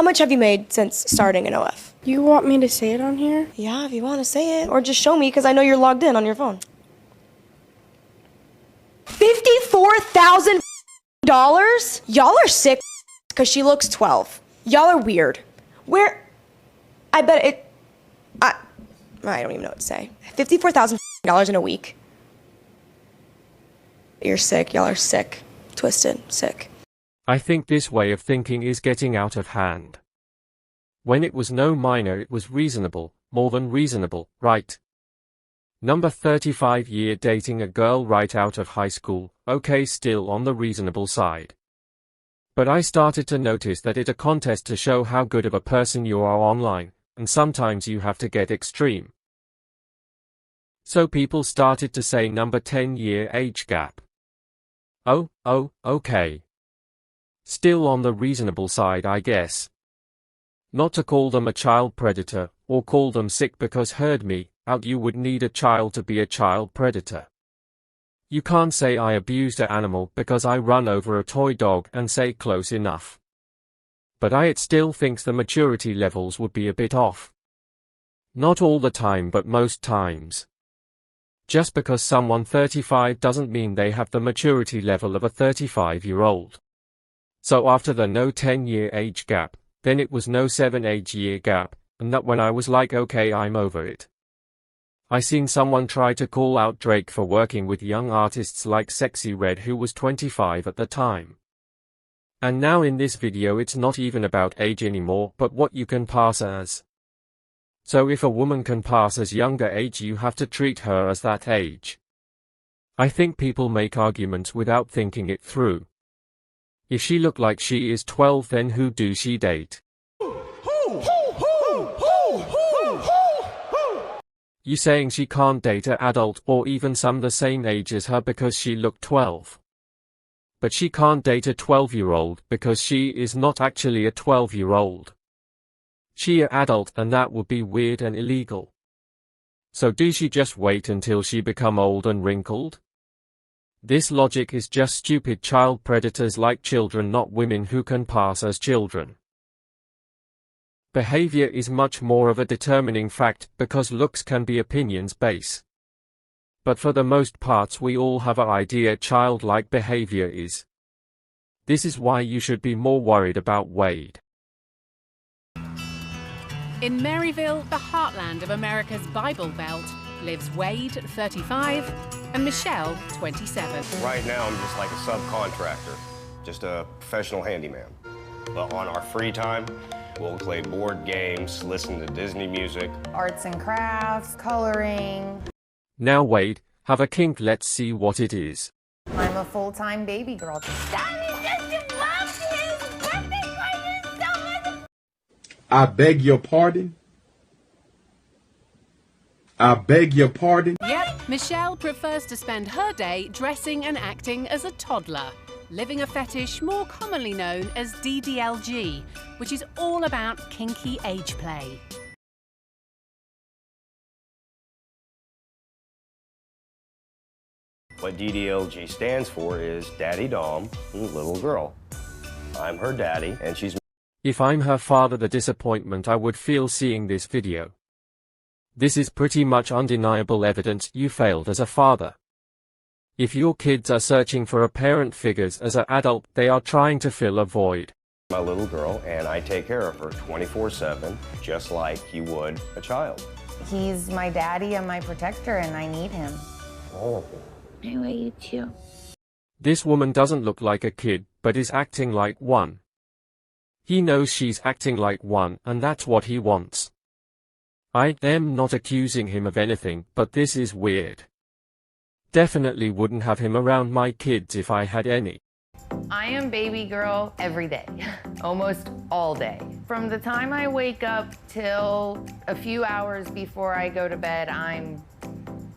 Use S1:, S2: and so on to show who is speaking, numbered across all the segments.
S1: much have you made since starting in OF?
S2: You want me to say it on here?
S1: Yeah, if you want to say it. Or just show me, because I know you're logged in on your phone. $54,000? Y'all are sick because she looks 12. Y'all are weird. Where? I bet it... I don't even know what to say. $54,000 in a week. You're sick. Y'all are sick. Twisted. Sick.
S3: I think this way of thinking is getting out of hand. When it was no minor, it was reasonable, more than reasonable, right? Number 35-year dating a girl right out of high school, okay, still on the reasonable side. But I started to notice that it's a contest to show how good of a person you are online, and sometimes you have to get extreme. So people started to say number 10-year age gap. Oh, okay. Still on the reasonable side, I guess. Not to call them a child predator, or call them sick, because heard me out, you would need a child to be a child predator. You can't say I abused an animal because I run over a toy dog and say close enough. But it still thinks the maturity levels would be a bit off. Not all the time, but most times. Just because someone 35 doesn't mean they have the maturity level of a 35-year-old. So after the no 10-year age gap, then it was no 7 age-year gap, and that when I was like, okay, I'm over it. I seen someone try to call out Drake for working with young artists like Sexy Red, who was 25 at the time. And now in this video it's not even about age anymore, but what you can pass as. So if a woman can pass as younger age, you have to treat her as that age. I think people make arguments without thinking it through. If she look like she is 12, then who do she date? You saying she can't date an adult or even some the same age as her because she looked 12. But she can't date a 12-year-old because she is not actually a 12-year-old. She an adult, and that would be weird and illegal. So do she just wait until she become old and wrinkled? This logic is just stupid. Child predators like children, not women who can pass as children. Behavior is much more of a determining fact, because looks can be opinions based. But for the most parts we all have an idea childlike behavior is. This is why you should be more worried about Wade.
S4: In Maryville, the heartland of America's Bible Belt, lives Wade, 35, and Michelle, 27.
S5: Right now I'm just like a subcontractor, just a professional handyman. But on our free time, we'll play board games, listen to Disney music.
S6: Arts and crafts, coloring.
S3: Now Wade, have a kink, let's see what it is.
S6: I'm a full-time baby girl.
S7: I beg your pardon? I beg your pardon?
S4: Yep, Michelle prefers to spend her day dressing and acting as a toddler, living a fetish more commonly known as DDLG, which is all about kinky age play.
S5: What DDLG stands for is Daddy Dom, Little Girl. I'm her daddy, and she's...
S3: If I'm her father, the disappointment I would feel seeing this video. This is pretty much undeniable evidence you failed as a father. If your kids are searching for a parent figures as an adult, they are trying to fill a void.
S5: My little girl, and I take care of her 24/7, just like you would a child.
S6: He's my daddy and my protector, and I need him.
S5: Oh.
S8: Anyway, you too.
S3: This woman doesn't look like a kid, but is acting like one. He knows she's acting like one, and that's what he wants. I am not accusing him of anything, but this is weird. Definitely wouldn't have him around my kids if I had any.
S6: I am baby girl every day, almost all day. From the time I wake up till a few hours before I go to bed, I'm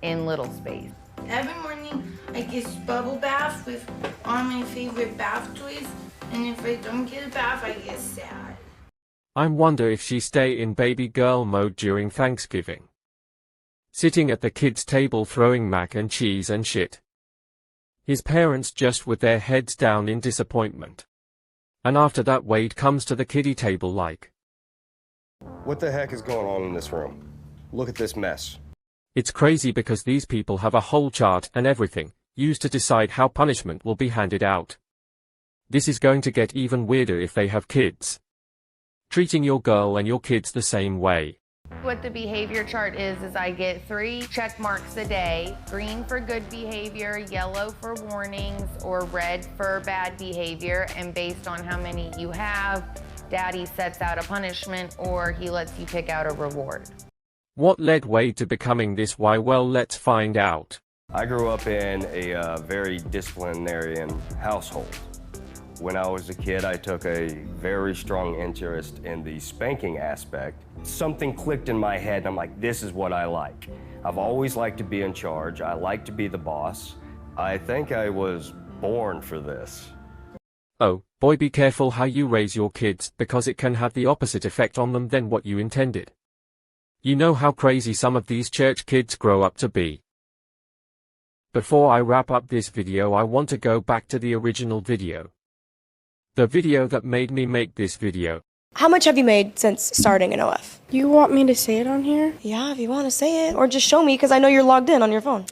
S6: in little space.
S8: Every morning I get bubble bath with all my favorite bath toys, and if I don't get a bath, I get sad.
S3: I wonder if she stay in baby girl mode during Thanksgiving. Sitting at the kids' table throwing mac and cheese and shit. His parents just with their heads down in disappointment. And after that Wade comes to the kiddie table like,
S5: What the heck is going on in this room? Look at this mess.
S3: it's crazy because these people have a whole chart and everything, used to decide how punishment will be handed out. This is going to get even weirder if they have kids. Treating your girl and your kids the same way.
S6: What the behavior chart is I get 3 check marks a day, green for good behavior, yellow for warnings, or red for bad behavior, and based on how many you have, Daddy sets out a punishment or he lets you pick out a reward.
S3: What led Wade to becoming this? Why? Well, let's find out.
S5: I grew up in a very disciplinarian household. When I was a kid, I took a very strong interest in the spanking aspect. Something clicked in my head, and I'm like, this is what I like. I've always liked to be in charge. I like to be the boss. I think I was born for this.
S3: Oh, boy, be careful how you raise your kids, because it can have the opposite effect on them than what you intended. You know how crazy some of these church kids grow up to be. Before I wrap up this video, I want to go back to the original video. The video that made me make this video.
S1: How much have you made since starting in OF?
S2: You want me to say it on here?
S1: Yeah, if you want to say it. Or just show me, because I know you're logged in on your phone.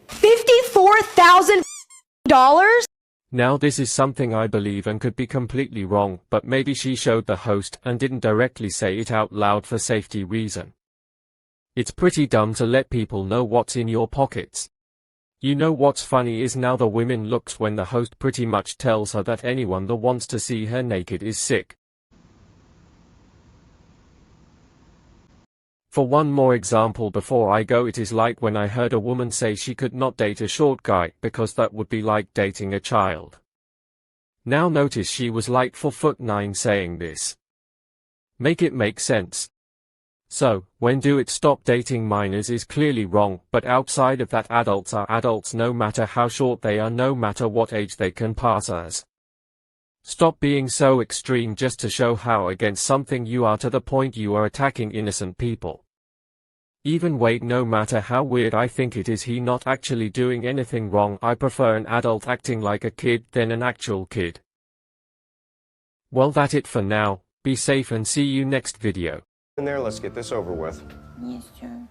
S1: $54,000?
S3: Now this is something I believe and could be completely wrong, but maybe she showed the host and didn't directly say it out loud for safety reason. It's pretty dumb to let people know what's in your pockets. You know what's funny is now the woman looks when the host pretty much tells her that anyone that wants to see her naked is sick. For one more example before I go, it is like when I heard a woman say she could not date a short guy because that would be like dating a child. Now notice she was like 4'9" saying this. Make it make sense. So, when do it stop dating minors is clearly wrong, but outside of that adults are adults no matter how short they are, no matter what age they can pass as. Stop being so extreme just to show how against something you are to the point you are attacking innocent people. Even Wade, no matter how weird I think it is he not actually doing anything wrong, I prefer an adult acting like a kid than an actual kid. Well, that's it for now. Be safe and see you next video.
S5: In there, let's get this over with.
S8: Yes, sir.